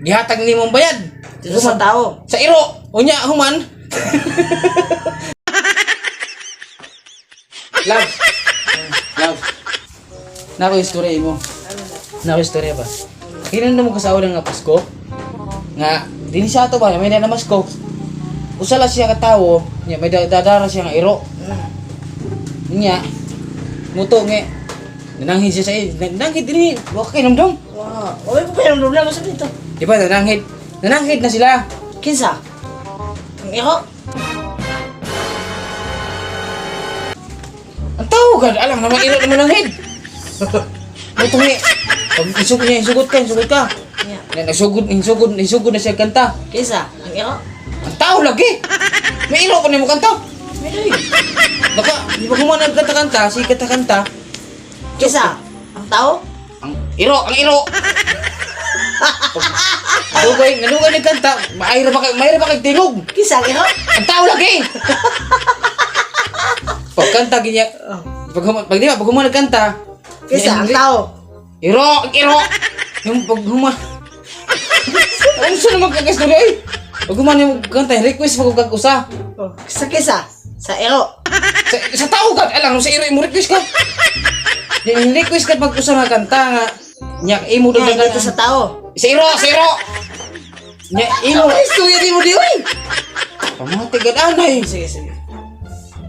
gihatag nimong bayad. Dito sa tao. Sa iro, unya human. Love. Love. Nako istorya mo. Nako istorya ba? Kinan mo kasawa nga Pasko? Nga din siya to ba may nanamas ko. Usala siya ka tawo, nya may dadara siya nga iro. Nya muto nge nananghid siya sa nananghid din wa kay namdom. Wow. Wala ko pa yung problema sa dito. Di ba nananghid? Nananghid na sila. Kinsa? Ang iro? Ang tawag alam naman iro na mananghid. May tungi. Pag isugot ka. Yeah. Na nagsugod na siya kanta. Kinsa? Ang iro? Ang tao lagi. May iro pa ni mo kanta. Meron. Baka di ba kumanan kanta-kanta, si kanta-kanta. Kinsa? Ang tao? Ang iro. Nadugay ni kanta, mayra pa kay tingog. Kinsa ang iro? Ang tao lagi. Pag kanta ginya, pag di ba pag human kanta, Kinsa ang tao? Iro. Yung pag human. Ano siya naman kakastorya eh? Pag human yung kanta, request mo kag usa. Oh, kinsa? Sa iro. Sa tao ka, alam mo sa iro mo request ka. Yung request ka pag usa nga kanta nga nya imo Nga, dagan dito sa tao. Sa iro. Nya imo Istorya di mo di, uy! pamati gad anay. Sige.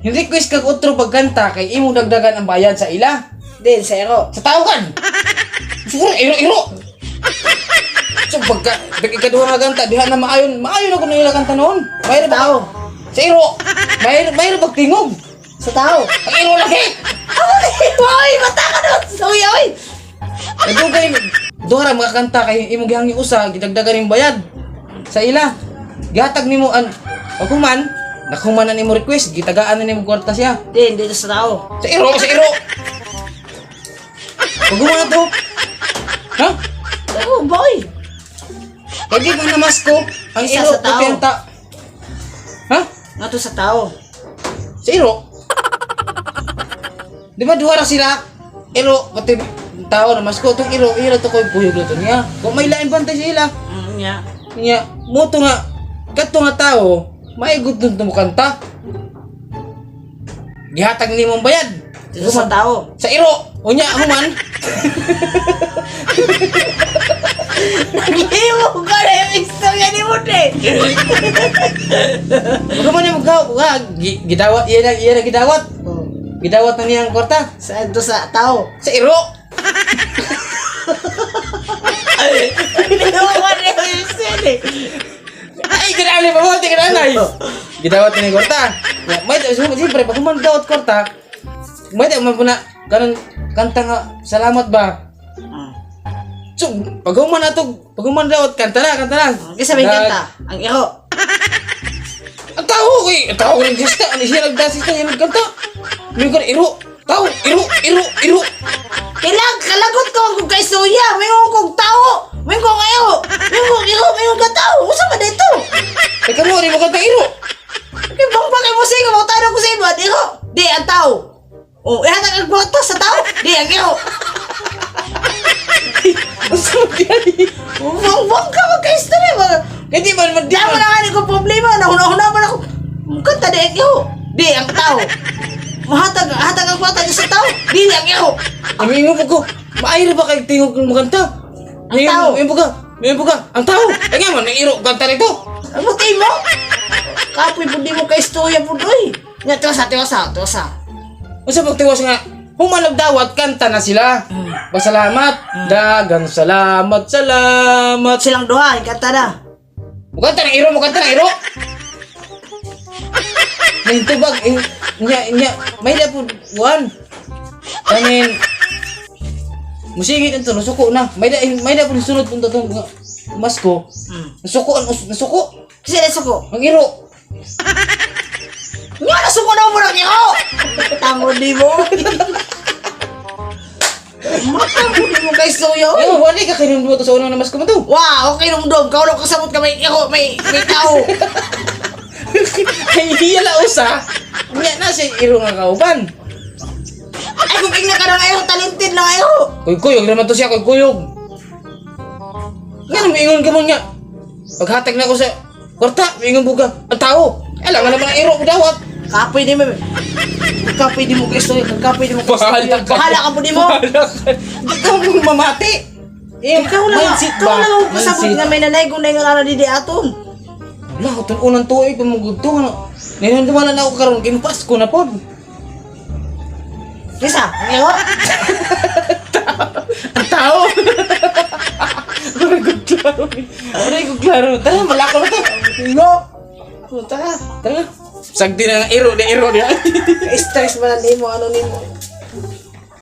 Yung request kag otro pagkanta kay imo dagdagan ang bayad sa ila. Din, sa iro. Sa tao kan. Siguro iro. So pagkaduha nga kanta diha na maayon ako na ila kanta noon. Mayro ba Tao. sa iro. Mayro pagtingog. Sa tao. Ang iro lagi. Uy! Mata ka doon! Uy! Nadugay duha ra mga kanta kay imong gihangi usa gidagdagan ning bayad sa ila. Gihatag nimo an paghuman nakuman na nimo request gitagaan na nimo kwarta siya. Din, dito sa tao. Sa iro. Paghuman na to. Ha? Oh, boy! Kaya di ba namas ko ang Isa iro sa tao. kupenta. Ha? Nga to sa tao. Sa iro? Di ba duha ra sila? Iro pati tao na mas ko tong iro to ko buyog luto niya. Kung may lain bantay sila. Nga. Nya moto nga kadto nga tao maigod dun mo kanta. Gihatag nimong bayad. Dito sa tao. Sa iro. Unya human. Nag-iwo ka na yung istorya ni mo, de! Human niya gidawat iya na gidawat. Gidawat na niyang kwarta. Saan to sa tao? Sa iro. Hindi mo ka na yung istorya. Ay, kinali pa mo, kinalay. Gidawat na niyang kwarta. May siyempre, pag human dawat kwarta, may tayo mapuna, ganun, kanta nga, salamat ba? So, pag human dawat, kanta na. Kasi may kanta. Ang iro. Ang tao, ang nagsista, ano siya nagdasista, siya nagkanta. May ka iro, tao, iro. Kalagot ko kung kaistorya. May kong tao. May kong iro. May kong iro. May kong katao. Usa ba dito? Teka mo, di mo kanta iro. Ibang pakay mo sa'yo. Mga tanong ko sa'yo. Ang iro. Di, ang tao. O, ihatag ang buhat sa tao. Di, ang iro. Ang sarap yan eh. Huwag ka magka-istorya. Hindi man, Di mo na nga ko problema. Nahuna man ako. Kanta di, ang iro. Di, ang tao. Hatag ang buhat sa tao. Di, ang iro. Amingo po ko, maayro ba kayo tingog ng maganta? Ang tao. May buka, ang tao. Ay nga man, ang iro, kanta rito. Ang buti mo. Kapoy po di mo ka-istorya po doy. Nga, tiwasa. Masa pagtiwas nga, humanag dawat, kanta na sila. Pasalamat, dagang salamat. Silang duha, kanta na. Mukanta ng iro. Nahintubag, may na po, buwan. Kanin, musigit ito, nasuko na. May na po sunod punta itong masko. Nasuko. Kasi nasuko. Ang iro. Nga, nasuko na mo ng iro! Tango di mo. Matang mo kay Soyo. Ay, wala ka kinumduwa to sa unang namas ko mo to. Wow, okay nung dog. Kaulo kasabot ka may iro, may tao. Ay, hiyala usa. Nga na siya iro nga kauban. Ay, kung ina ka ng iro, talented lang iro. Kuyog naman to siya, kuyog. Nga miingon ka mo niya. Paghatag na ako sa kwarta, miingon buga. Ang tao. Alam nga naman ang iro ko dawat. Kapoy di mo. Kapoy di mo ka istorya. Kapoy di mo ka istorya. Bahala ka po di mo. Ikaw mong mamati. Ikaw lang. mindset Ikaw ba? lang ang pasabot Mindset. nga may nanay kung na yung ana di aton. Wala ko itong unang tuig kung magugto. Ninandumanan na ako karon kinpas ko na po. Kisa, ngayon? Ang tao! Very good klaro. Very good klaro. Tara, malakaw na to. Ingo. Tara. Tara. Sagdi na ng iro niya. Stress man ang mo ano nimo.